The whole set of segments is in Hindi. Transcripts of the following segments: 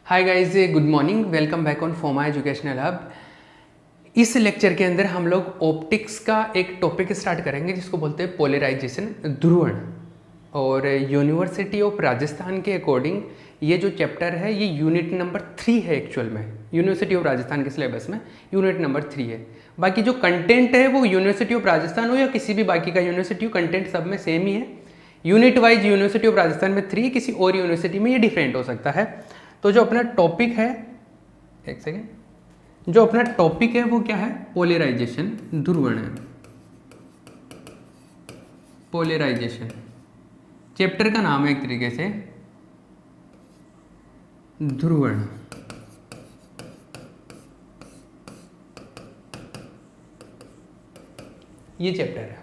Hi guys, good morning, welcome back on Foma educational hub. इस लेक्चर के अंदर हम लोग ऑप्टिक्स का एक टॉपिक स्टार्ट करेंगे जिसको बोलते हैं पोलराइजेशन, ध्रुवण। और यूनिवर्सिटी ऑफ राजस्थान के अकॉर्डिंग ये जो चैप्टर है ये यूनिट नंबर 3 है। एक्चुअल में यूनिवर्सिटी ऑफ राजस्थान के सिलेबस में यूनिट नंबर 3 है। बाकी जो कंटेंट है वो यूनिवर्सिटी ऑफ राजस्थान हो या किसी भी बाकी का यूनिवर्सिटी हो, कंटेंट सब में सेम ही है। Unit wise university of Rajasthan में 3, किसी और यूनिवर्सिटी में ये डिफरेंट हो सकता है। तो जो अपना टॉपिक है, एक सेकेंड, जो अपना टॉपिक है वो क्या है? पोलराइजेशन, ध्रुवण है। पोलराइजेशन चैप्टर का नाम है एक तरीके से, ध्रुवण। ये चैप्टर है।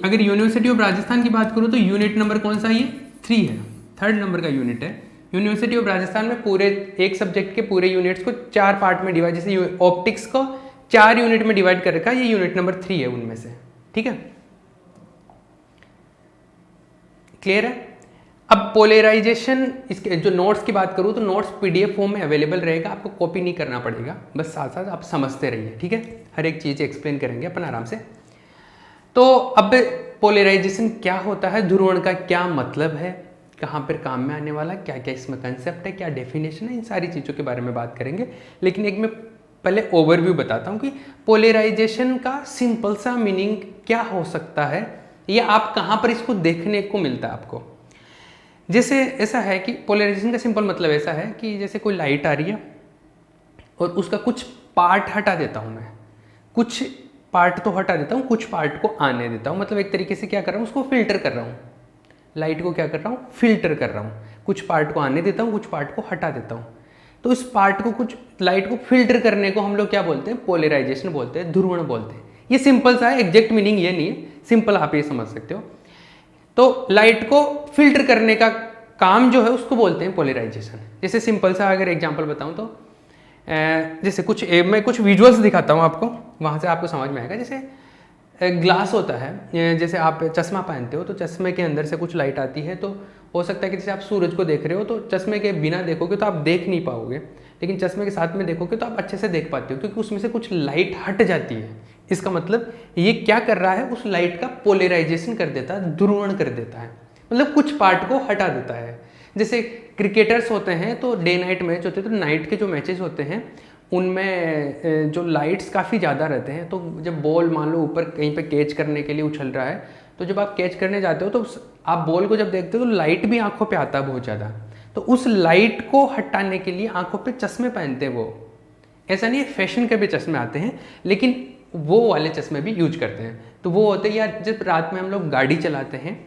अगर यूनिवर्सिटी ऑफ राजस्थान की बात करूं तो यूनिट नंबर कौन सा? ये 3 है, 3rd नंबर का यूनिट है। यूनिवर्सिटी ऑफ राजस्थान में पूरे एक सब्जेक्ट के पूरे यूनिट्स को 4 पार्ट में डिवाइड, जैसे ऑप्टिक्स को 4 यूनिट में डिवाइड कर रखा है। ये यूनिट नंबर 3 है उनमें से। ठीक है, क्लियर है? अब पोलराइजेशन, इसके जो नोट्स की बात करूं तो नोट्स पीडीएफ फॉर्म में अवेलेबल रहेगा, आपको कॉपी नहीं करना पड़ेगा, बस साथ साथ आप समझते रहिए। ठीक है, हर एक चीज़ एक्सप्लेन करेंगे अपन आराम से। तो अब पोलराइजेशन क्या होता है, ध्रुवण का क्या मतलब है, कहाँ पर काम में आने वाला, क्या क्या इसमें कंसेप्ट है, क्या डेफिनेशन है, इन सारी चीज़ों के बारे में बात करेंगे। लेकिन एक मैं पहले ओवरव्यू बताता हूँ कि पोलराइजेशन का सिंपल सा मीनिंग क्या हो सकता है, या आप कहाँ पर इसको देखने को मिलता है आपको। जैसे ऐसा है कि पोलराइजेशन का सिंपल मतलब ऐसा है कि जैसे कोई लाइट आ रही है और उसका कुछ पार्ट हटा देता हूँ मैं, कुछ पार्ट तो हटा देता हूँ, कुछ पार्ट को आने देता हूँ। मतलब एक तरीके से क्या कर रहा हूँ, उसको फिल्टर कर रहा हूँ। लाइट को क्या कर रहा हूँ? फिल्टर कर रहा हूँ। कुछ पार्ट को आने देता हूँ, कुछ पार्ट को हटा देता हूँ। तो इस पार्ट को, कुछ लाइट को फिल्टर करने को हम लोग क्या बोलते हैं? पोलराइजेशन बोलते हैं, ध्रुवण बोलते हैं। ये सिंपल सा है, एग्जैक्ट मीनिंग ये नहीं है, सिंपल आप ये समझ सकते हो। तो लाइट को फिल्टर करने का काम जो है उसको बोलते हैं पोलराइजेशन। जैसे सिंपल सा अगर एग्जांपल बताऊं तो जैसे मैं कुछ विजुअल्स दिखाता हूं आपको, वहां से आपको समझ में आएगा। जैसे ग्लास होता है, जैसे आप चश्मा पहनते हो तो चश्मे के अंदर से कुछ लाइट आती है, तो हो सकता है कि जैसे आप सूरज को देख रहे हो तो चश्मे के बिना देखोगे तो आप देख नहीं पाओगे, लेकिन चश्मे के साथ में देखोगे तो आप अच्छे से देख पाते हो, क्योंकि उसमें से कुछ लाइट हट जाती है। इसका मतलब ये क्या कर रहा है, उस लाइट का पोलराइजेशन कर देता है, ध्रुवण कर देता है, मतलब कुछ पार्ट को हटा देता है। जैसे क्रिकेटर्स होते हैं तो डे नाइट मैच होते हैं, तो नाइट के जो मैचेस होते हैं उनमें जो लाइट्स काफ़ी ज़्यादा रहते हैं, तो जब बॉल मान लो ऊपर कहीं पे कैच करने के लिए उछल रहा है, तो जब आप कैच करने जाते हो तो आप बॉल को जब देखते हो तो लाइट भी आंखों पे आता है बहुत ज़्यादा। तो उस लाइट को हटाने के लिए आंखों पे चश्मे पहनते हैं वो। ऐसा नहीं है, फैशन के भी चश्मे आते हैं, लेकिन वो वाले चश्मे भी यूज करते हैं। तो वो होते हैं, या जब रात में हम लोग गाड़ी चलाते हैं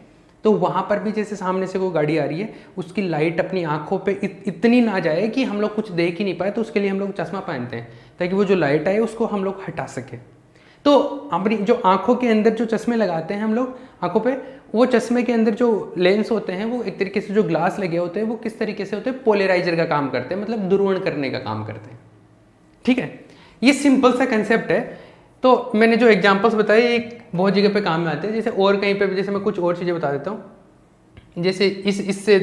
तो वहाँ पर भी जैसे सामने से कोई गाड़ी आ रही है, उसकी लाइट अपनी आंखों पे इतनी ना जाए कि हम लोग कुछ देख ही नहीं पाए, तो उसके लिए हम लोग चश्मा पहनते हैं, ताकि वो जो लाइट आए उसको हम लोग हटा सके। तो अपनी जो आंखों के अंदर जो चश्मे लगाते हैं हम लोग आंखों पे, वो चश्मे के अंदर जो लेंस होते हैं वो एक तरीके से जो ग्लास लगे होते हैं वो किस तरीके से होते हैं? पोलराइजर का काम करते हैं, मतलब ध्रुवण करने का काम करते हैं। ठीक है, ये सिंपल सा कंसेप्ट है। तो मैंने जो एग्जांपल्स बताए एक बहुत जगह पे काम में आते हैं, जैसे और कहीं पे भी, जैसे मैं कुछ और चीज़ें बता देता हूँ। जैसे इससे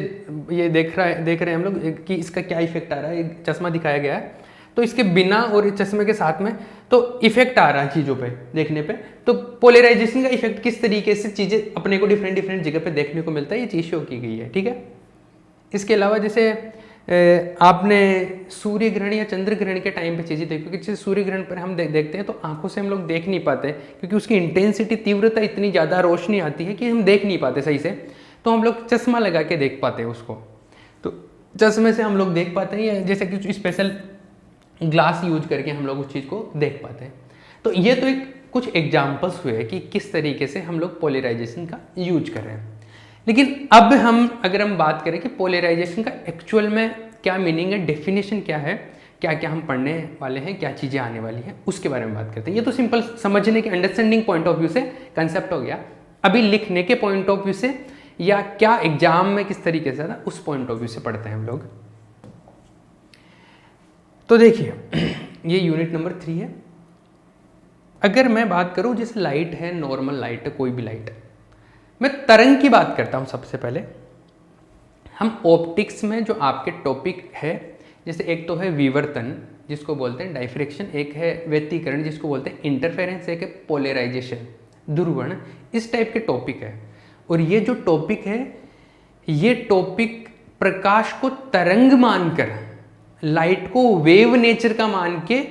ये देख रहे हैं हम लोग कि इसका क्या इफेक्ट आ रहा है। एक चश्मा दिखाया गया है, तो इसके बिना और चश्मे के साथ में तो इफेक्ट आ रहा है चीज़ों पे देखने पे। तो पोलराइजेशन का इफेक्ट किस तरीके से चीज़ें अपने को डिफरेंट जगह पे देखने को मिलता है, ये चीज़ शो की गई है। ठीक है, इसके अलावा जैसे आपने सूर्य ग्रहण या चंद्र ग्रहण के टाइम पे चीज़ें देखी, क्योंकि सूर्य ग्रहण पर हम देखते हैं तो आंखों से हम लोग देख नहीं पाते, क्योंकि उसकी इंटेंसिटी, तीव्रता इतनी ज़्यादा रोशनी आती है कि हम देख नहीं पाते सही से। तो हम लोग चश्मा लगा के देख पाते हैं उसको, तो चश्मे से हम लोग देख पाते हैं, या जैसे कि स्पेशल ग्लास यूज करके हम लोग उस चीज़ को देख पाते हैं। तो ये तो एक कुछ एग्जाम्पल्स हुए कि किस तरीके से हम लोग पोलराइजेशन का यूज कर रहे हैं। लेकिन अब अगर हम बात करें कि पोलराइजेशन का एक्चुअल में क्या मीनिंग है, डेफिनेशन क्या है, क्या क्या हम पढ़ने वाले हैं, क्या चीज़ें आने वाली हैं, उसके बारे में बात करते हैं। ये तो सिंपल समझने के, अंडरस्टैंडिंग पॉइंट ऑफ व्यू से कंसेप्ट हो गया। अभी लिखने के पॉइंट ऑफ व्यू से, या क्या एग्जाम में किस तरीके से था, उस पॉइंट ऑफ व्यू से पढ़ते हैं हम लोग। तो देखिए, ये यूनिट नंबर 3 है। अगर मैं बात करूं, जैसे लाइट है, नॉर्मल लाइट है, कोई भी लाइट है, मैं तरंग की बात करता हूं सबसे पहले। हम ऑप्टिक्स में जो आपके टॉपिक है, जैसे एक तो है विवर्तन जिसको बोलते हैं डाइफ्रेक्शन, एक है व्यतिकरण जिसको बोलते हैं इंटरफेरेंस, एक है पोलराइजेशन ध्रुवण, इस टाइप के टॉपिक है। और ये जो टॉपिक है, ये टॉपिक प्रकाश को तरंग मानकर, लाइट को वेव नेचर का मान के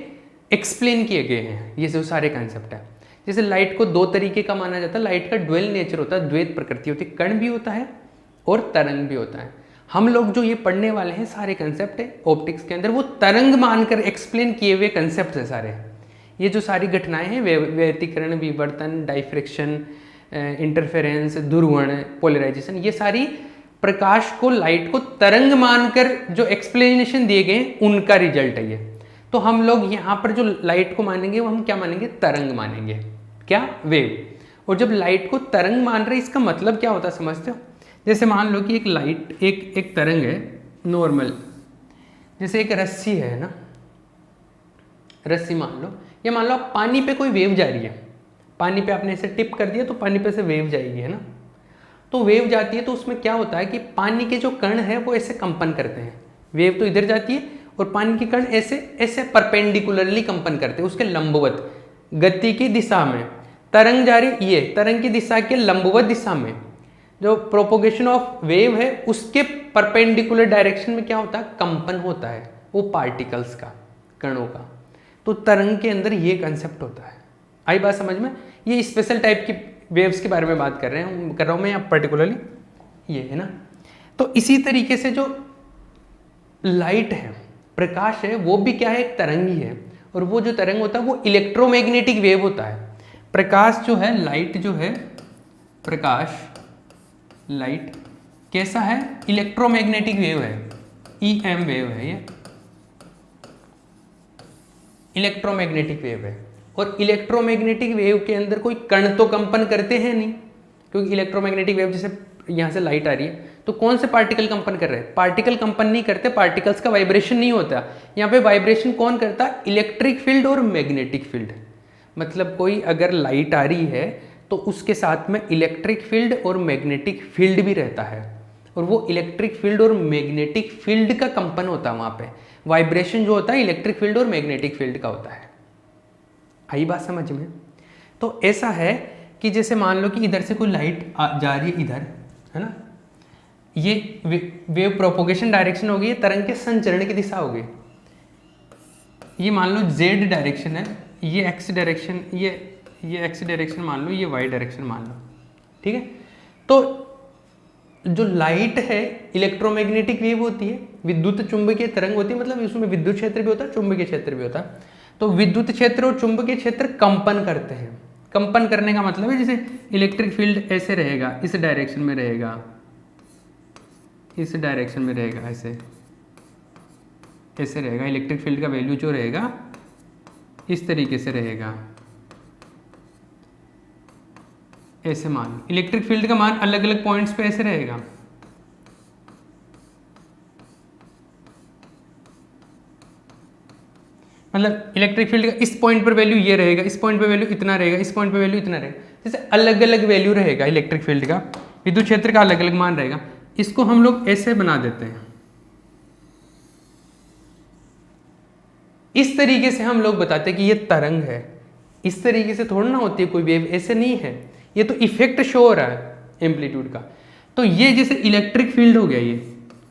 एक्सप्लेन किए गए हैं। ये जो सारे कंसेप्ट है, जैसे लाइट को दो तरीके का माना जाता है, लाइट का ड्वेल नेचर होता है, द्वैत प्रकृति होती है, कण भी होता है और तरंग भी होता है। हम लोग जो ये पढ़ने वाले हैं सारे कंसेप्ट है ऑप्टिक्स के अंदर, वो तरंग मानकर एक्सप्लेन किए हुए कंसेप्ट है सारे। ये जो सारी घटनाएं हैं, व्यतिकरण, विवर्तन, डाइफ्रेक्शन, इंटरफेरेंस, ध्रुवण, पोलराइजेशन, ये सारी प्रकाश को, लाइट को तरंग मानकर जो एक्सप्लेनेशन दिए गए हैं उनका रिजल्ट है ये। तो हम लोग यहाँ पर जो लाइट को मानेंगे वो हम क्या मानेंगे? तरंग मानेंगे। क्या? वेव। और जब लाइट को तरंग मान रहे, इसका मतलब क्या होता है समझते हो? जैसे मान लो कि एक लाइट, एक तरंग है नॉर्मल, जैसे एक रस्सी है ना, रस्सी मान लो, या मान लो पानी पे कोई वेव जा रही है, पानी पे आपने ऐसे टिप कर दिया तो पानी पे से वेव जाएगी, है ना। तो वेव जाती है तो उसमें क्या होता है कि पानी के जो कण है वो ऐसे कंपन करते हैं। वेव तो इधर जाती है और पानी के कण ऐसे ऐसे परपेंडिकुलरली कंपन करते हैं, उसके लंबवत गति की दिशा में। तरंग जा रही, ये तरंग की दिशा के लंबवत दिशा में जो प्रोपोगेशन ऑफ वेव है उसके परपेंडिकुलर डायरेक्शन में क्या होता है? कंपन होता है वो पार्टिकल्स का, कणों का। तो तरंग के अंदर ये कंसेप्ट होता है। आई बात समझ में? ये स्पेशल टाइप की वेव्स के बारे में बात कर रहा हूँ मैं यहाँ पर्टिकुलरली, ये है ना। तो इसी तरीके से जो लाइट है, प्रकाश है, वो भी क्या है? एक तरंग ही है। और वो जो तरंग होता है वो इलेक्ट्रोमैग्नेटिक वेव होता है। प्रकाश जो है, लाइट जो है, प्रकाश, लाइट कैसा है? इलेक्ट्रोमैग्नेटिक वेव है, EM वेव है ये, इलेक्ट्रोमैग्नेटिक वेव है। और इलेक्ट्रोमैग्नेटिक वेव के अंदर कोई कण तो कंपन करते हैं नहीं, क्योंकि इलेक्ट्रोमैग्नेटिक वेव, जैसे यहाँ से लाइट आ रही है तो कौन से पार्टिकल कंपन कर रहे हैं? पार्टिकल कंपन नहीं करते, पार्टिकल्स का वाइब्रेशन नहीं होता। यहाँ पे वाइब्रेशन कौन करता है? इलेक्ट्रिक फील्ड और मैग्नेटिक फील्ड। मतलब कोई अगर लाइट आ रही है तो उसके साथ में इलेक्ट्रिक फील्ड और मैग्नेटिक फील्ड भी रहता है, और वो इलेक्ट्रिक फील्ड और मैग्नेटिक फील्ड का कंपन होता है। वहाँ पे वाइब्रेशन जो होता है इलेक्ट्रिक फील्ड और मैग्नेटिक फील्ड का होता है। आई बात समझ में? तो ऐसा है कि जैसे मान लो कि इधर से कोई लाइट जा रही है इधर, है ना, ये वेव प्रोपोगेशन डायरेक्शन होगी, ये तरंग के संचरण की दिशा होगी। ये मान लो Z डायरेक्शन है, ये X डायरेक्शन, ये X डायरेक्शन मान लो, ये Y डायरेक्शन मान लो, ठीक है। तो जो लाइट है इलेक्ट्रोमैग्नेटिक वेव होती है, विद्युत चुंबकीय तरंग होती है, मतलब इसमें विद्युत क्षेत्र भी होता है, चुंबकीय क्षेत्र भी होता है। तो विद्युत क्षेत्र और चुंबकीय क्षेत्र कंपन करते हैं। कंपन करने का मतलब है जैसे इलेक्ट्रिक फील्ड ऐसे रहेगा, इस डायरेक्शन में रहेगा, इस डायरेक्शन में रहेगा, ऐसे ऐसे रहेगा। इलेक्ट्रिक फील्ड का वैल्यू जो रहेगा इस तरीके से रहेगा, ऐसे मान। इलेक्ट्रिक फील्ड का मान अलग अलग पॉइंट्स पे ऐसे रहेगा। मतलब इलेक्ट्रिक फील्ड का इस पॉइंट पर वैल्यू ये रहेगा, इस पॉइंट पे वैल्यू इतना रहेगा, इस पॉइंट पे वैल्यू इतना रहेगा। जैसे अलग अलग वैल्यू रहेगा इलेक्ट्रिक फील्ड का, विद्युत क्षेत्र का अलग अलग मान रहेगा। इसको हम लोग ऐसे बना देते हैं, इस तरीके से हम लोग बताते हैं कि ये तरंग है। इस तरीके से थोड़ा ना होती है कोई वेव, ऐसे नहीं है। ये तो इफेक्ट शो हो रहा है एम्पलीट्यूड का। तो ये जैसे इलेक्ट्रिक फील्ड हो गया,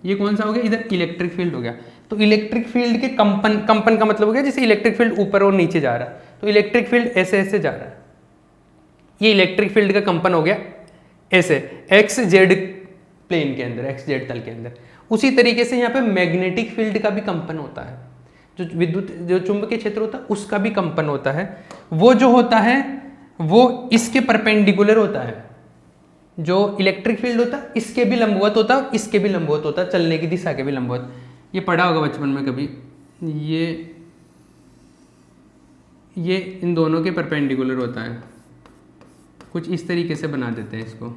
ये कौन सा हो गया? इधर इलेक्ट्रिक फील्ड हो गया। तो इलेक्ट्रिक फील्ड के कंपन का मतलब हो गया जैसे इलेक्ट्रिक फील्ड ऊपर और नीचे जा रहा है, तो इलेक्ट्रिक फील्ड ऐसे ऐसे जा रहा है। ये इलेक्ट्रिक फील्ड का कंपन हो गया ऐसे XZ प्लेन के अंदर, XZ तल के अंदर। उसी तरीके से यहाँ पे मैग्नेटिक फील्ड का भी कंपन होता है, जो विद्युत जो चुंबकीय क्षेत्र होता है उसका भी कंपन होता है। वो जो होता है वो इसके परपेंडिकुलर होता है। जो इलेक्ट्रिक फील्ड होता है इसके भी लंबवत होता है, इसके भी लंबवत होता है, चलने की दिशा के भी लंबवत। ये पढ़ा होगा बचपन में कभी, ये इन दोनों के परपेंडिकुलर होता है। कुछ इस तरीके से बना देते हैं इसको,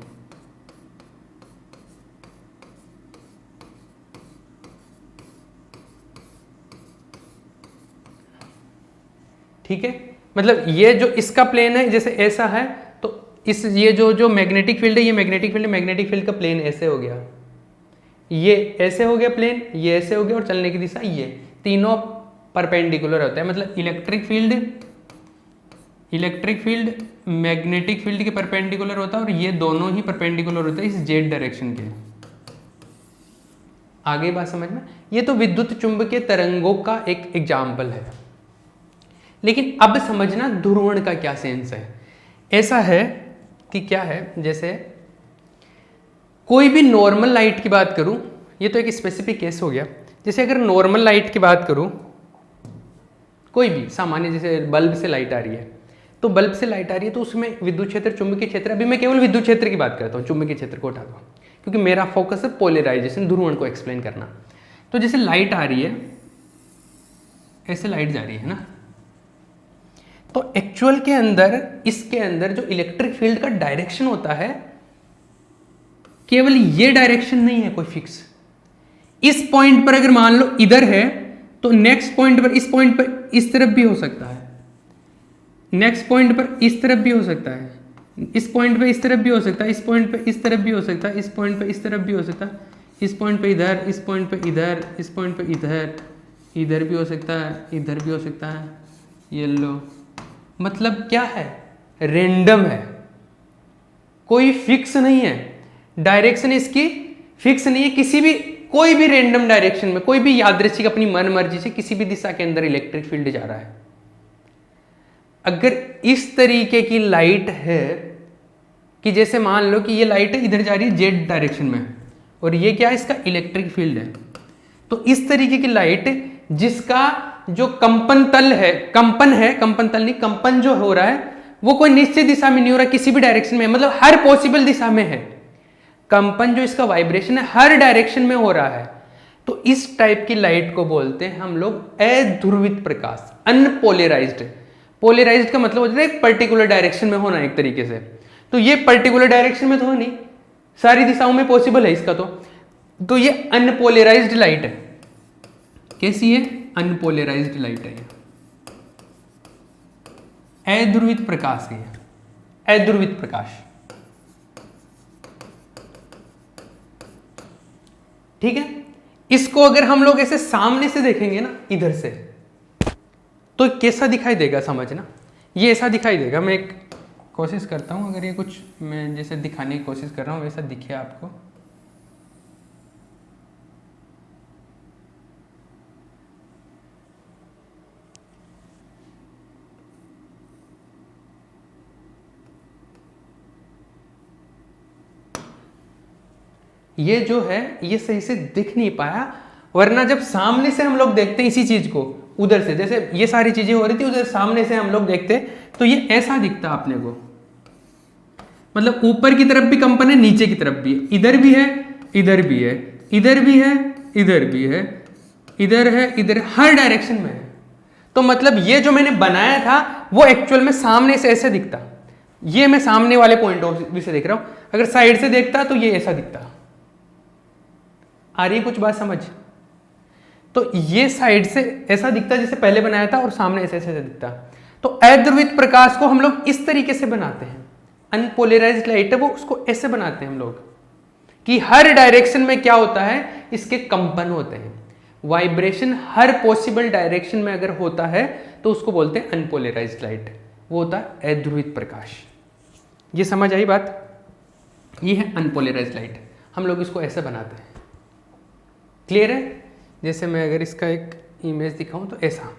ठीक है। मतलब ये जो इसका प्लेन है जैसे ऐसा है, तो इस ये जो मैग्नेटिक फील्ड है, ये मैग्नेटिक फील्ड का प्लेन ऐसे हो गया, ये ऐसे हो गया प्लेन, ये ऐसे हो गया, और चलने की दिशा ये, तीनों परपेंडिकुलर होता है। मतलब इलेक्ट्रिक फील्ड मैग्नेटिक फील्ड के परपेंडिकुलर होता है, और ये दोनों ही परपेंडिकुलर होता है इस जेड डायरेक्शन के। आगे बात समझ में? ये तो विद्युत चुंबकीय तरंगों का एक एग्जाम्पल है। लेकिन अब समझना ध्रुवण का क्या सेंस है। ऐसा है कि क्या है, जैसे कोई भी नॉर्मल लाइट की बात करूं, ये तो एक स्पेसिफिक केस हो गया। जैसे अगर नॉर्मल लाइट की बात करूं, कोई भी सामान्य, जैसे बल्ब से लाइट आ रही है, तो बल्ब से लाइट आ रही है तो उसमें विद्युत क्षेत्र, चुंबकीय क्षेत्र, अभी मैं केवल विद्युत क्षेत्र की बात करता हूँ, चुंबकीय क्षेत्र को उठा दो, क्योंकि मेरा फोकस है पोलराइजेशन, ध्रुवण को एक्सप्लेन करना। तो जैसे लाइट आ रही है, ऐसे लाइट जा रही है ना, तो एक्चुअल के अंदर, इसके अंदर जो इलेक्ट्रिक फील्ड का डायरेक्शन होता है, केवल ये डायरेक्शन नहीं है कोई फिक्स। इस पॉइंट पर अगर मान लो इधर है, तो नेक्स्ट पॉइंट पर, इस पॉइंट पर इस तरफ भी हो सकता है, नेक्स्ट पॉइंट पर इस तरफ भी हो सकता है, इस पॉइंट पे इस तरफ भी हो सकता है, इस पॉइंट पे इस तरफ भी हो सकता है, इस पॉइंट पे इस तरफ भी हो सकता है, इस पॉइंट पे इधर, इस पॉइंट पे इधर, इस पॉइंट पे इधर, इधर भी हो सकता है, इधर भी हो सकता है। ये लो, मतलब क्या है, रेंडम है, कोई फिक्स नहीं है, डायरेक्शन इसकी फिक्स नहीं है। किसी भी, कोई भी रेंडम डायरेक्शन में, कोई भी यादृच्छिक अपनी मन मर्जी से किसी भी दिशा के अंदर इलेक्ट्रिक फील्ड जा रहा है। अगर इस तरीके की लाइट है कि जैसे मान लो कि ये लाइट है इधर जा रही है जेड डायरेक्शन में, और ये क्या है, इसका इलेक्ट्रिक फील्ड है, तो इस तरीके की लाइट जिसका जो कंपन तल है, कंपन तल नहीं, कंपन जो हो रहा है वो कोई निश्चित दिशा में नहीं हो रहा, किसी भी डायरेक्शन में, मतलब हर पॉसिबल दिशा में है। कंपन जो इसका वाइब्रेशन है हर डायरेक्शन में हो रहा है, तो इस टाइप की लाइट को बोलते हैं हम लोग अध्रुवित प्रकाश, अनपोलराइज्ड। पोलराइज्ड का मतलब होता है एक पर्टिकुलर डायरेक्शन में होना एक तरीके से, तो ये पर्टिकुलर डायरेक्शन में तो नहीं, सारी दिशाओं में पॉसिबल है इसका, तो ये अनपोलराइज्ड लाइट है। कैसी है? अनपोलराइज्ड लाइट है, अध्रुवित प्रकाश है, अध्रुवित प्रकाश। ठीक है, इसको अगर हम लोग ऐसे सामने से देखेंगे ना, इधर से, तो कैसा दिखाई देगा समझना। ये ऐसा दिखाई देगा, मैं एक कोशिश करता हूं, अगर ये कुछ मैं जैसे दिखाने की कोशिश कर रहा हूं वैसा दिखे आपको। ये जो है ये सही से दिख नहीं पाया, वरना जब सामने से हम लोग देखते हैं इसी चीज को, उधर से जैसे ये सारी चीजें हो रही थी, उधर सामने से हम लोग देखते तो ये ऐसा दिखता अपने को, मतलब ऊपर की तरफ भी कंपन है, नीचे की तरफ भी है, इधर भी है, इधर भी है, इधर भी है, इधर भी है, इधर है, इधर, हर डायरेक्शन में है। तो मतलब ये जो मैंने बनाया था वो एक्चुअल में सामने से ऐसे दिखता, ये मैं सामने वाले पॉइंट ऑफ व्यू से देख रहा हूं, अगर साइड से देखता तो ये ऐसा दिखता। आ रही है कुछ बात समझ? तो ये साइड से ऐसा दिखता जैसे पहले बनाया था, और सामने ऐसे ऐसे दिखता। तो अध्रुवित प्रकाश को हम लोग इस तरीके से बनाते हैं, अनपोलराइज्ड लाइट है वो, उसको ऐसे बनाते हैं हम लोग कि हर डायरेक्शन में क्या होता है, इसके कंपन होते हैं, वाइब्रेशन हर पॉसिबल डायरेक्शन में अगर होता है तो उसको बोलते हैं अनपोलराइज्ड लाइट, वो होता है अध्रुवित प्रकाश। ये समझ आई बात? ये है अनपोलराइज्ड लाइट, हम लोग इसको ऐसे बनाते हैं। क्लियर है? जैसे मैं अगर इसका एक इमेज दिखाऊं तो ऐसा,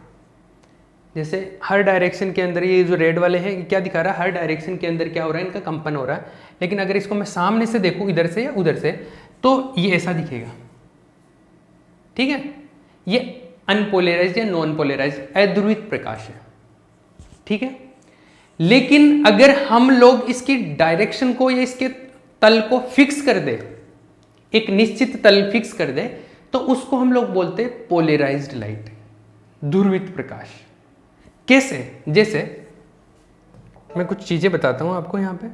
जैसे हर डायरेक्शन के अंदर ये जो रेड वाले हैं क्या दिखा रहा है, हर डायरेक्शन के अंदर क्या हो रहा है, इनका कंपन हो रहा है। लेकिन अगर इसको मैं सामने से देखूं, इधर से या उधर से, तो ये ऐसा दिखेगा। ठीक है, ये अनपोलराइज्ड या नॉन पोलराइज्ड अध्रुवित प्रकाश है। ठीक है, लेकिन अगर हम लोग इसकी डायरेक्शन को या इसके तल को फिक्स कर दे, एक निश्चित तल फिक्स कर दे, तो उसको हम लोग बोलते हैं पोलराइज्ड लाइट, ध्रुवित प्रकाश। कैसे? जैसे मैं कुछ चीजें बताता हूं आपको यहां पे।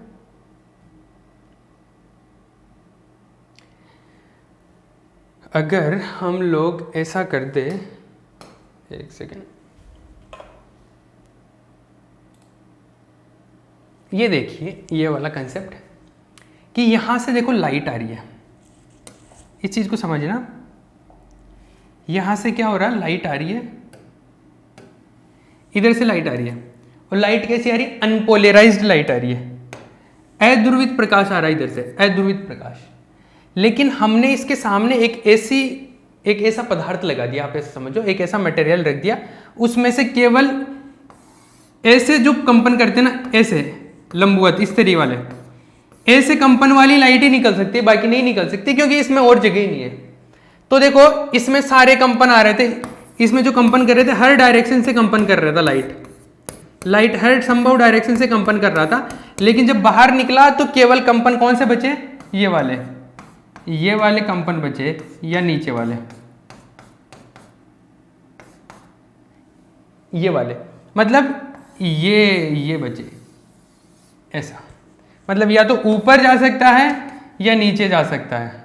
अगर हम लोग ऐसा कर दे, एक सेकेंड, ये देखिए ये वाला कंसेप्ट कि यहां से देखो लाइट आ रही है, इस चीज़ को समझना, यहाँ से क्या हो रहा है, लाइट आ रही है, इधर से लाइट आ रही है, और लाइट कैसी आ रही है, अनपोलराइज्ड लाइट आ रही है, अध्रुवित प्रकाश आ रहा है इधर से, अध्रुवित प्रकाश। लेकिन हमने इसके सामने एक ऐसा पदार्थ लगा दिया, आप ऐसा समझो, एक ऐसा मटेरियल रख दिया, उसमें से केवल ऐसे जो कंपन करते हैं ना, ऐसे लंबवत इस तरीके वाले, ऐसे कंपन वाली लाइट ही निकल सकती है, बाकी नहीं निकल सकती, क्योंकि इसमें और जगह ही नहीं है। तो देखो इसमें सारे कंपन आ रहे थे, इसमें जो कंपन कर रहे थे हर डायरेक्शन से कंपन कर रहा था, लाइट हर संभव डायरेक्शन से कंपन कर रहा था। लेकिन जब बाहर निकला तो केवल कंपन कौन से बचे, ये वाले कंपन बचे, या नीचे वाले, ये वाले, मतलब ये बचे ऐसा, मतलब या तो ऊपर जा सकता है या नीचे जा सकता है।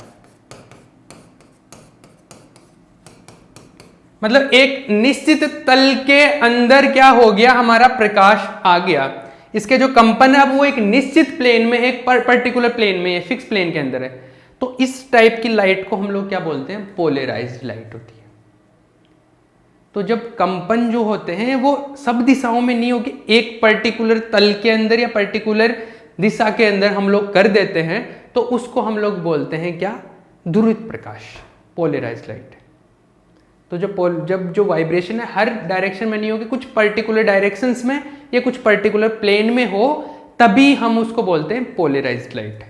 मतलब एक निश्चित तल के अंदर क्या हो गया, हमारा प्रकाश आ गया, इसके जो कंपन है अब वो एक निश्चित प्लेन में, एक पर्टिकुलर प्लेन में, फिक्स प्लेन के अंदर है। तो इस टाइप की लाइट को हम लोग क्या बोलते हैं, पोलराइज्ड लाइट होती है। तो जब कंपन जो होते हैं वो सब दिशाओं में नहीं होगी, एक पर्टिकुलर तल के अंदर या पर्टिकुलर दिशा के अंदर हम लोग कर देते हैं, तो उसको हम लोग बोलते हैं क्या, ध्रुवित प्रकाश, पोलराइज्ड लाइट। तो जब जो वाइब्रेशन है हर डायरेक्शन में नहीं होगी, कुछ पर्टिकुलर डायरेक्शंस में या कुछ पर्टिकुलर प्लेन में हो, तभी हम उसको बोलते हैं पोलराइज्ड लाइट।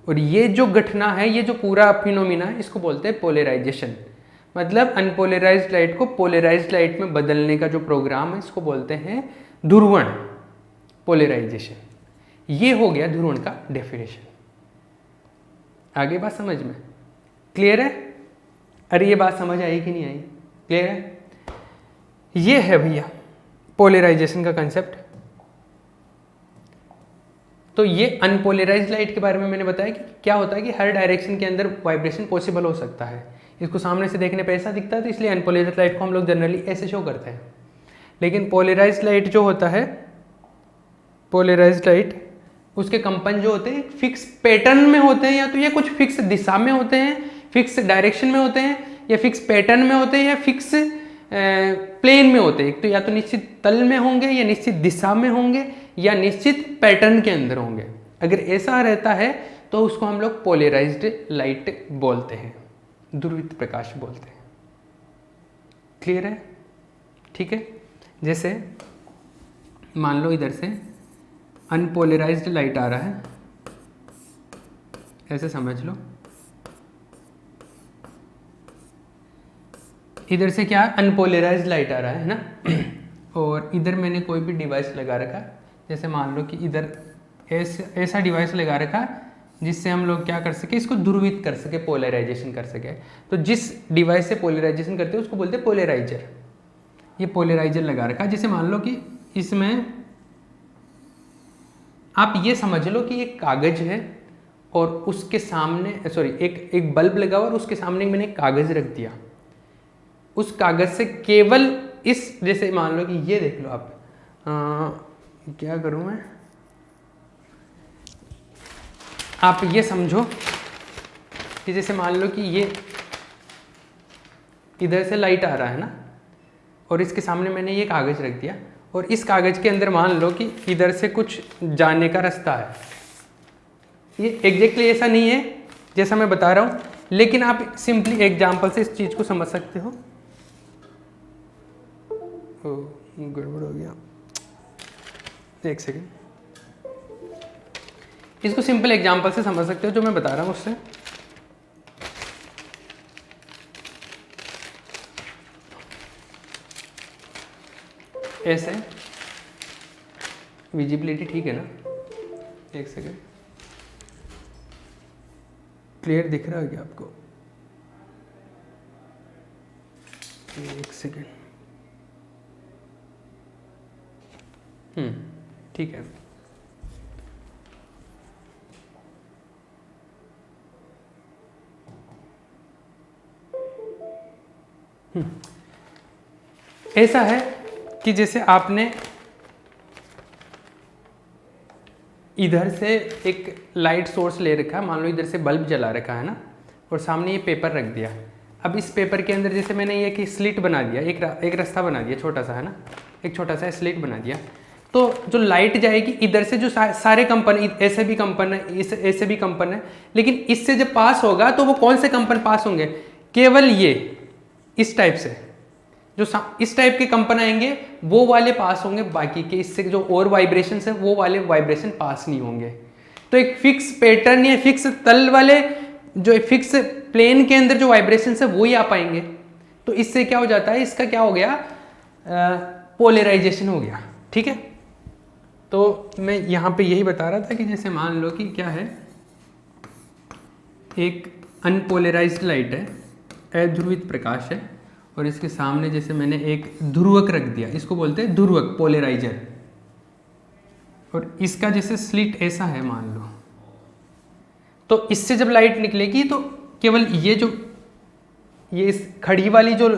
और ये जो घटना है, ये जो पूरा फिनोमिना है, इसको बोलते हैं पोलराइजेशन। मतलब अनपोलराइज्ड लाइट को पोलराइज्ड लाइट में बदलने का जो प्रोग्राम है, इसको बोलते हैं ध्रुवण, पोलराइजेशन। ये हो गया ध्रुवण का डेफिनेशन। आगे बात समझ में क्लियर है? अरे ये बात समझ आई कि नहीं आई? क्लियर है? ये है भैया पोलराइजेशन का कंसेप्ट। तो ये अनपोलराइज्ड लाइट के बारे में मैंने बताया कि क्या होता है कि हर डायरेक्शन के अंदर वाइब्रेशन पॉसिबल हो सकता है। इसको सामने से देखने पे ऐसा दिखता है, तो इसलिए अनपोलराइज्ड लाइट को हम लोग जनरली ऐसे शो करते हैं। लेकिन पोलराइज्ड लाइट जो होता है, पोलराइज्ड लाइट, उसके कंपन जो होते हैं फिक्स पैटर्न में होते हैं, या तो ये कुछ फिक्स दिशा में होते हैं, फिक्स डायरेक्शन में होते हैं, या फिक्स पैटर्न में होते हैं, या फिक्स प्लेन में होते हैं। तो या तो निश्चित तल में होंगे, या निश्चित दिशा में होंगे, या निश्चित पैटर्न के अंदर होंगे। अगर ऐसा रहता है तो उसको हम लोग पोलराइज्ड लाइट बोलते हैं, ध्रुवित प्रकाश बोलते हैं। क्लियर है? ठीक है। जैसे मान लो इधर से अनपोलराइज्ड लाइट आ रहा है, ऐसे समझ लो। इधर से क्या अनपोलराइज्ड लाइट आ रहा है ना, और इधर मैंने कोई भी डिवाइस लगा रखा, जैसे मान लो कि इधर ऐसा डिवाइस लगा रखा जिससे हम लोग क्या कर सके, इसको ध्रुवित कर सके, पोलराइजेशन कर सके। तो जिस डिवाइस से पोलराइजेशन करते हैं उसको बोलते हैं पोलराइजर। ये पोलराइजर लगा रखा, जैसे मान लो कि इसमें आप ये समझ लो कि एक कागज है और उसके सामने एक बल्ब लगा हुआ और उसके सामने मैंने एक कागज रख दिया। उस कागज से केवल इस, जैसे मान लो कि ये देख लो आप, क्या करूं मैं, आप ये समझो कि जैसे मान लो कि ये इधर से लाइट आ रहा है ना, और इसके सामने मैंने ये कागज रख दिया, और इस कागज के अंदर मान लो कि इधर से कुछ जाने का रास्ता है। ये एग्जैक्टली ऐसा नहीं है जैसा मैं बता रहा हूँ, लेकिन आप सिंपली एग्जाम्पल से इस चीज़ को समझ सकते हो। गड़बड़ हो गया, एक सेकेंड। इसको सिंपल एग्जाम्पल से समझ सकते हो जो मैं बता रहा हूँ उससे। ऐसे विजिबिलिटी ठीक है ना? एक सेकेंड, क्लियर दिख रहा है क्या आपको? एक सेकेंड। ठीक है। ऐसा है कि जैसे आपने इधर से एक लाइट सोर्स ले रखा है, मान लो इधर से बल्ब जला रखा है ना, और सामने ये पेपर रख दिया। अब इस पेपर के अंदर जैसे मैंने ये कि स्लिट बना दिया, एक रास्ता बना दिया छोटा सा, है ना, एक छोटा सा स्लिट बना दिया, तो जो लाइट जाएगी इधर से, जो सारे कंपन, ऐसे भी कंपन है, ऐसे भी कंपन है, लेकिन इससे जब पास होगा तो वो कौन से कंपन पास होंगे? केवल ये इस टाइप से, जो इस टाइप के कंपन आएंगे वो वाले पास होंगे, बाकी के इससे जो और वाइब्रेशन है वो वाले वाइब्रेशन पास नहीं होंगे। तो एक फिक्स पैटर्न या फिक्स तल वाले, जो फिक्स प्लेन के अंदर जो वाइब्रेशन है वो ही आ पाएंगे। तो इससे क्या हो जाता है, इसका क्या हो गया, पोलराइजेशन हो गया। ठीक है, तो मैं यहाँ पे यही बता रहा था कि जैसे मान लो कि क्या है, एक अनपोलराइज्ड लाइट है, अध्रुवित प्रकाश है, और इसके सामने जैसे मैंने एक ध्रुवक रख दिया, इसको बोलते हैं ध्रुवक, पोलराइजर, और इसका जैसे स्लिट ऐसा है मान लो, तो इससे जब लाइट निकलेगी तो केवल ये इस खड़ी वाली जो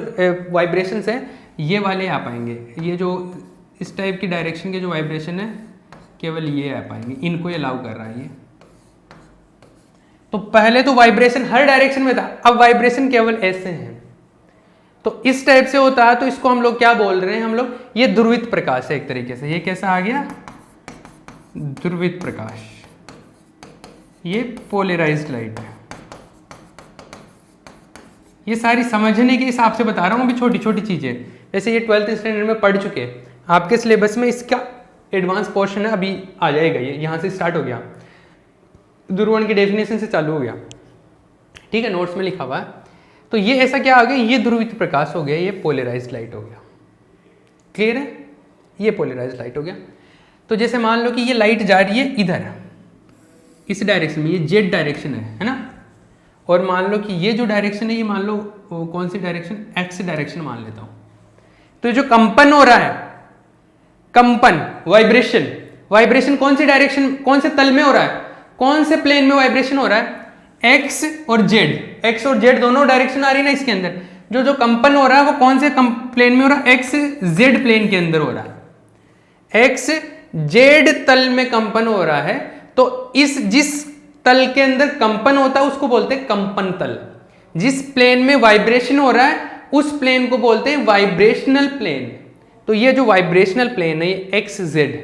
वाइब्रेशंस है ये वाले आ पाएंगे, ये जो इस टाइप की डायरेक्शन के जो वाइब्रेशन है केवल ये आ पाएंगे, इनको ये अलाउ कर रहा है ये। तो पहले तो वाइब्रेशन हर डायरेक्शन में था, अब वाइब्रेशन केवल ऐसे हैं। तो इस टाइप से होता है, तो इसको हम लोग क्या बोल रहे हैं, हम लोग ये ध्रुवित प्रकाश है एक तरीके से। ये कैसा आ गया, ध्रुवित प्रकाश, ये पोलराइज्ड लाइट है। ये सारी समझने के हिसाब से बता रहा हूँ, अभी छोटी छोटी चीजें, वैसे ये 12th स्टैंडर्ड में पढ़ चुके हैं, आपके सिलेबस में इसका एडवांस पोर्शन है, अभी आ जाएगा, ये यहाँ से स्टार्ट हो गया, ध्रुवण की डेफिनेशन से चालू हो गया। ठीक है, नोट्स में लिखा हुआ है। तो ये ऐसा क्या आ गया, ये ध्रुवित प्रकाश हो गया, ये पोलराइज्ड लाइट हो गया। क्लियर है, ये पोलराइज्ड लाइट हो गया। तो जैसे मान लो कि ये लाइट जा रही है इधर इस डायरेक्शन में, ये जेड डायरेक्शन है ना, और मान लो कि ये जो डायरेक्शन है ये मान लो कौन सी डायरेक्शन, एक्स डायरेक्शन मान लेता हूं। तो जो कंपन हो रहा है, कंपन, वाइब्रेशन कौन सी डायरेक्शन, कौन से तल में हो रहा है, कौन से प्लेन में वाइब्रेशन हो रहा है, एक्स और जेड दोनों डायरेक्शन आ रही है ना इसके अंदर। जो कंपन हो रहा है वो कौन से प्लेन में हो रहा है, एक्स जेड प्लेन के अंदर हो रहा है, एक्स जेड तल में कंपन हो रहा है। तो जिस तल के अंदर कंपन होता है उसको बोलते हैं कंपन तल। जिस प्लेन में वाइब्रेशन हो रहा है उस प्लेन को बोलते हैं वाइब्रेशनल प्लेन। तो ये जो वाइब्रेशनल प्लेन है ये एक्स जेड।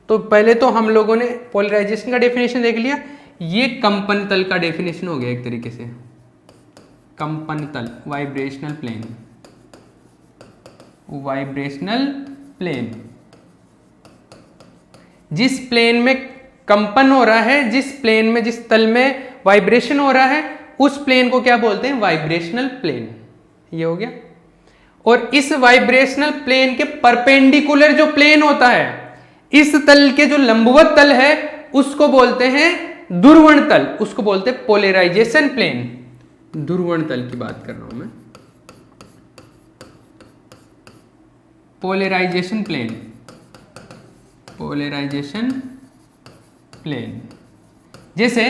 तो पहले तो हम लोगों ने पोलराइजेशन का डेफिनेशन देख लिया, ये कंपन तल का डेफिनेशन हो गया एक तरीके से, कंपन तल, वाइब्रेशनल प्लेन, वाइब्रेशनल प्लेन। जिस प्लेन में कंपन हो रहा है, जिस प्लेन में, जिस तल में वाइब्रेशन हो रहा है उस प्लेन को क्या बोलते हैं, वाइब्रेशनल प्लेन। ये हो गया। और इस वाइब्रेशनल प्लेन के परपेंडिकुलर जो प्लेन होता है, इस तल के जो लंबवत तल है उसको बोलते हैं ध्रुवण तल, उसको बोलते हैं पोलराइजेशन प्लेन। ध्रुवण तल की बात कर रहा हूं मैं, पोलराइजेशन प्लेन, पोलराइजेशन प्लेन। जैसे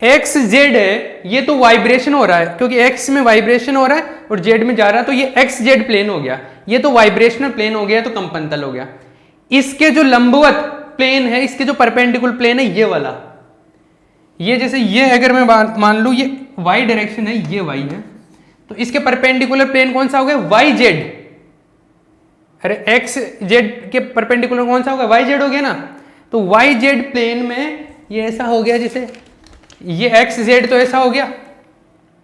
एक्स जेड है, ये तो वाइब्रेशन हो रहा है, क्योंकि एक्स में वाइब्रेशन हो रहा है और जेड में जा रहा है, तो ये एक्स जेड प्लेन हो गया, ये तो वाइब्रेशनल प्लेन हो गया, तो कंपन तल हो गया। इसके जो लंबवत प्लेन है, इसके जो परपेंडिकुलर प्लेन है ये वाला, ये जैसे ये अगर मैं मान लूं ये वाई डायरेक्शन है, ये वाई है, तो इसके परपेंडिकुलर प्लेन कौन सा हो गया, वाई जेड। अरे एक्स जेड के परपेंडिकुलर कौन सा होगा, वाई जेड हो गया ना। तो वाई जेड प्लेन में ये ऐसा हो गया, जैसे ये एक्स जेड तो ऐसा हो गया,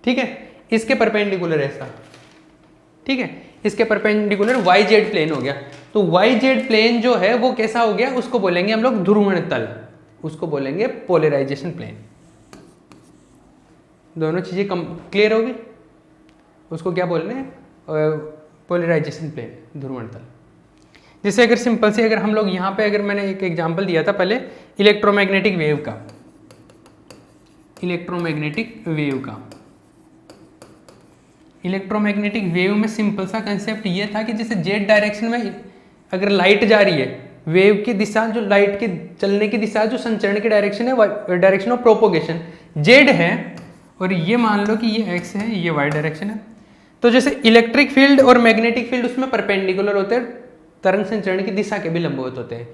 ठीक है, इसके परपेंडिकुलर ऐसा, ठीक है, इसके परपेंडिकुलर वाई जेड प्लेन हो गया। तो वाई जेड प्लेन जो है वो कैसा हो गया, उसको बोलेंगे हम लोग ध्रुवण तल, उसको बोलेंगे पोलराइजेशन प्लेन। दोनों चीजें क्लियर होगी, उसको क्या बोल रहे हैं, पोलराइजेशन प्लेन, ध्रुवण तल। जैसे अगर सिंपल से अगर हम लोग यहाँ पे, अगर मैंने एक एग्जांपल दिया था पहले इलेक्ट्रोमैग्नेटिक वेव का, इलेक्ट्रोमैग्नेटिक वेव में सिंपल सा कंसेप्ट ये था कि जैसे जेड डायरेक्शन में अगर लाइट जा रही है, वेव की दिशा, जो लाइट के चलने की दिशा, जो संचरण की डायरेक्शन है, डायरेक्शन ऑफ प्रोपोगेशन जेड है, और ये मान लो कि ये एक्स है, ये वाई डायरेक्शन है। तो जैसे इलेक्ट्रिक फील्ड और मैग्नेटिक फील्ड उसमें परपेंडिकुलर होते हैं, तरंग संचरण की दिशा के भी लंबवत होते हैं।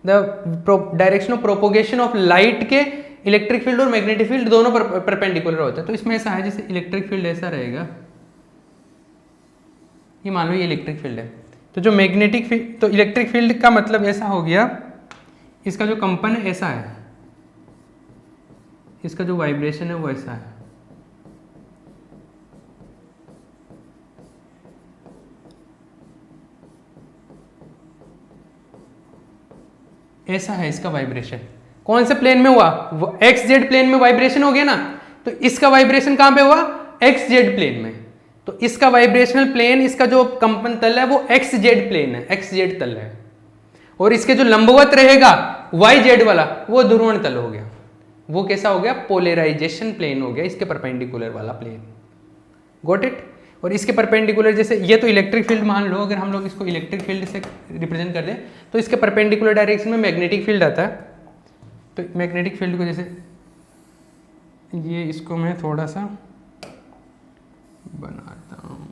The direction of propagation of light के इलेक्ट्रिक फील्ड और मैग्नेटिक फील्ड दोनों परपेंडिकुलर होता है। तो इसमें ऐसा है जैसे इलेक्ट्रिक फील्ड ऐसा रहेगा, ये मान लो ये इलेक्ट्रिक फील्ड है, तो जो मैग्नेटिक फील्ड, तो इलेक्ट्रिक फील्ड का मतलब ऐसा हो गया, इसका जो कंपन है ऐसा है, इसका जो वाइब्रेशन है वो ऐसा है। ऐसा है इसका वाइब्रेशन। कौन से प्लेन में हुआ? एक्स जेड प्लेन में वाइब्रेशन हो गया ना, तो इसका वाइब्रेशन कहां पे हुआ? एक्स जेड प्लेन में। तो इसका वाइब्रेशनल प्लेन, इसका जो कंपन तल है वो एक्स जेड प्लेन है, एक्स जेड तल है। और इसके जो लंबवत रहेगा वाई जेड वाला, वो ध्रुवण तल हो गया। वो कैसा हो गया? पोलराइजेशन प्लेन हो गया, इसके परपेंडिकुलर वाला प्लेन। Got it? और इसके परपेंडिकुलर, जैसे ये तो इलेक्ट्रिक फील्ड मान लो, अगर हम लोग इसको इलेक्ट्रिक फील्ड से रिप्रेजेंट कर दें तो इसके परपेंडिकुलर डायरेक्शन में मैग्नेटिक फील्ड आता है। तो मैग्नेटिक फील्ड को जैसे ये, इसको मैं थोड़ा सा बनाता हूँ,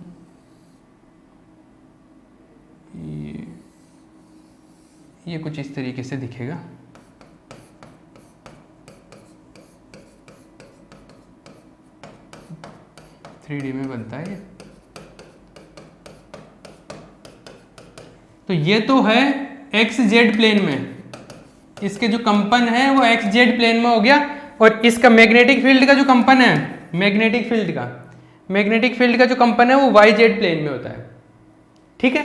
ये कुछ इस तरीके से दिखेगा। थ्री डी में बनता है ये। तो ये तो है एक्स जेड प्लेन में, इसके जो कंपन है वो एक्स जेड प्लेन में हो गया। और इसका मैग्नेटिक फील्ड का जो कंपन है, मैग्नेटिक फील्ड का जो कंपन है वो वाई जेड प्लेन में होता है। ठीक है?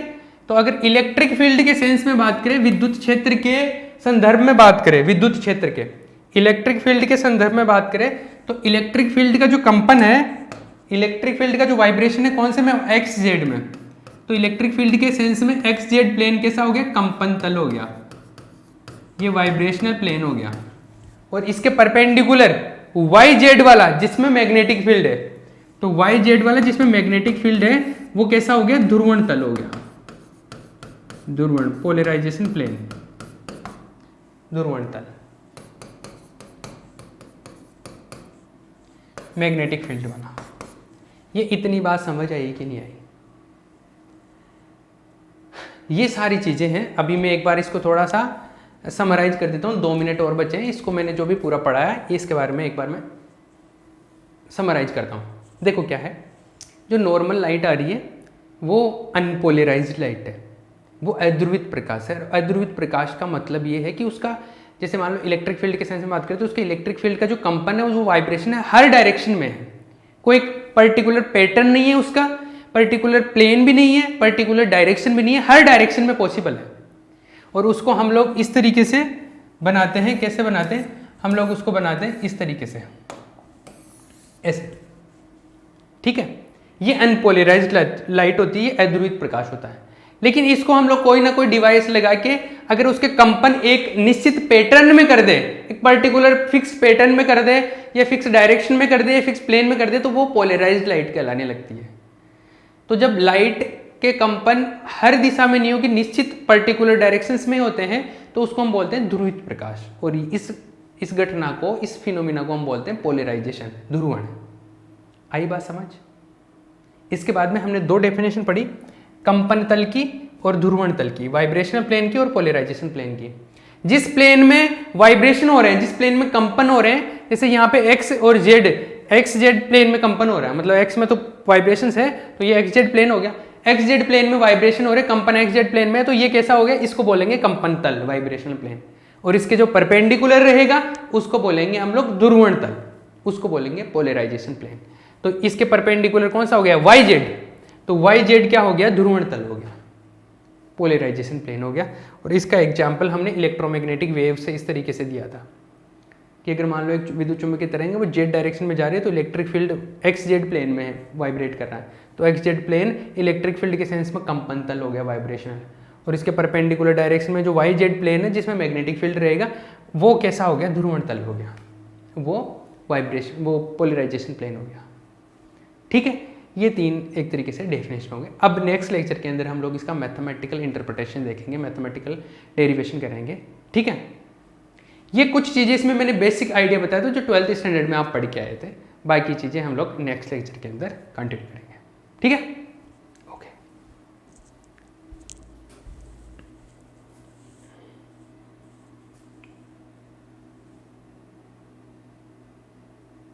तो अगर इलेक्ट्रिक फील्ड के सेंस में बात करें, विद्युत क्षेत्र के संदर्भ में बात करें, विद्युत क्षेत्र के इलेक्ट्रिक फील्ड के संदर्भ में बात करें, तो इलेक्ट्रिक फील्ड का जो कंपन है, इलेक्ट्रिक फील्ड का जो वाइब्रेशन है कौन से में? एक्स जेड में। तो इलेक्ट्रिक फील्ड के सेंस में एक्स जेड प्लेन कैसा हो गया? कंपन तल हो गया, ये वाइब्रेशनल प्लेन हो गया। और इसके परपेंडिकुलर वाई जेड वाला जिसमें मैग्नेटिक फील्ड है, तो वाई जेड वाला जिसमें मैग्नेटिक फील्ड है वो कैसा हो गया? ध्रुवण तल हो गया, ध्रुवण, पोलराइजेशन प्लेन, ध्रुवण तल, मैग्नेटिक फील्ड वाला। ये इतनी बात समझ आई कि नहीं आई? ये सारी चीजें हैं। अभी मैं एक बार इसको थोड़ा सा समराइज कर देता हूँ, 2 मिनट और बचे हैं। इसको मैंने जो भी पूरा पढ़ा है इसके बारे में एक बार मैं समराइज करता हूँ। देखो क्या है, जो नॉर्मल लाइट आ रही है वो अनपोलराइज्ड लाइट है, वो अध्रुवित प्रकाश है। अध्रुवित प्रकाश का मतलब ये है कि उसका, जैसे मान लो इलेक्ट्रिक फील्ड के सेंस में बात करें तो उसके इलेक्ट्रिक फील्ड का जो कंपन है, वो वाइब्रेशन है, हर डायरेक्शन में है। कोई पर्टिकुलर पैटर्न नहीं है उसका, पर्टिकुलर प्लेन भी नहीं है, पर्टिकुलर डायरेक्शन भी नहीं है, हर डायरेक्शन में पॉसिबल है। और उसको हम लोग इस तरीके से बनाते हैं। कैसे बनाते हैं? हम लोग उसको बनाते हैं इस तरीके से, ऐसे। ठीक है? ये अनपोलराइज्ड लाइट होती है, अध्रुवित प्रकाश होता है। लेकिन इसको हम लोग कोई ना कोई डिवाइस लगा के अगर उसके कंपन एक निश्चित पैटर्न में कर दे, एक पर्टिकुलर फिक्स पैटर्न में कर दे, या फिक्स डायरेक्शन में कर दे, या फिक्स प्लेन में कर दे, तो वो पोलराइज्ड लाइट कहलाने लगती है। तो जब लाइट के कंपन हर दिशा में नहीं होगी, निश्चित पर्टिकुलर डायरेक्शंस में होते हैं, तो उसको हम बोलते हैं ध्रुवित प्रकाश। और इस घटना को, इस फिनोमिना को हम बोलते हैं पोलराइजेशन, ध्रुवण। आई बात समझ? इसके बाद में हमने 2 डेफिनेशन पढ़ी, कंपन तल की और ध्रुवण तल की, वाइब्रेशनल प्लेन की और पोलराइजेशन प्लेन की। जिस प्लेन में वाइब्रेशन हो रहे हैं, जिस प्लेन में कंपन हो रहे हैं, जैसे यहाँ पे एक्स और जेड, एक्स जेड प्लेन में कंपन हो रहा है, मतलब एक्स में तो वाइब्रेशंस है, तो ये एक्स जेड प्लेन हो गया। एक्स जेड प्लेन में वाइब्रेशन हो रहे, कंपन एक्स जेड प्लेन में, तो ये कैसा हो गया? इसको बोलेंगे कंपन तल, वाइब्रेशनल प्लेन। और इसके जो परपेंडिकुलर रहेगा उसको बोलेंगे हम लोग ध्रुवण तल, उसको बोलेंगे पोलराइजेशन प्लेन। तो इसके परपेंडिकुलर कौन सा हो गया? Y z. तो वाई जेड क्या हो गया? ध्रुवण तल हो गया, पोलराइजेशन प्लेन हो गया। और इसका एग्जाम्पल हमने इलेक्ट्रोमैग्नेटिक वेव से इस तरीके से दिया था कि अगर मान लो एक विद्युत चुम्बकीय तरंग है, वो जेड डायरेक्शन में जा रही है, तो electric field x z plane में वाइब्रेट कर रहा है, तो x z plane electric field के सेंस में कंपन तल हो गया, वाइब्रेशनल। और इसके परपेंडिकुलर डायरेक्शन में जो वाई जेड प्लेन है, जिसमें मैग्नेटिक फील्ड रहेगा, वो कैसा हो गया? ध्रुवण तल हो गया, वो वाइब्रेशन, वो पोलराइजेशन प्लेन हो गया। ठीक है? ये 3 एक तरीके से डेफिनेशन होंगे। अब नेक्स्ट लेक्चर के अंदर हम लोग इसका मैथमेटिकल इंटरप्रिटेशन देखेंगे, मैथमेटिकल डेरिवेशन करेंगे। ठीक है? ये कुछ चीज़ें इसमें मैंने बेसिक आइडिया बताया था जो 12th स्टैंडर्ड में आप पढ़ के आए थे। बाकी चीज़ें हम लोग नेक्स्ट लेक्चर के अंदर कंटिन्यू करेंगे। ठीक है?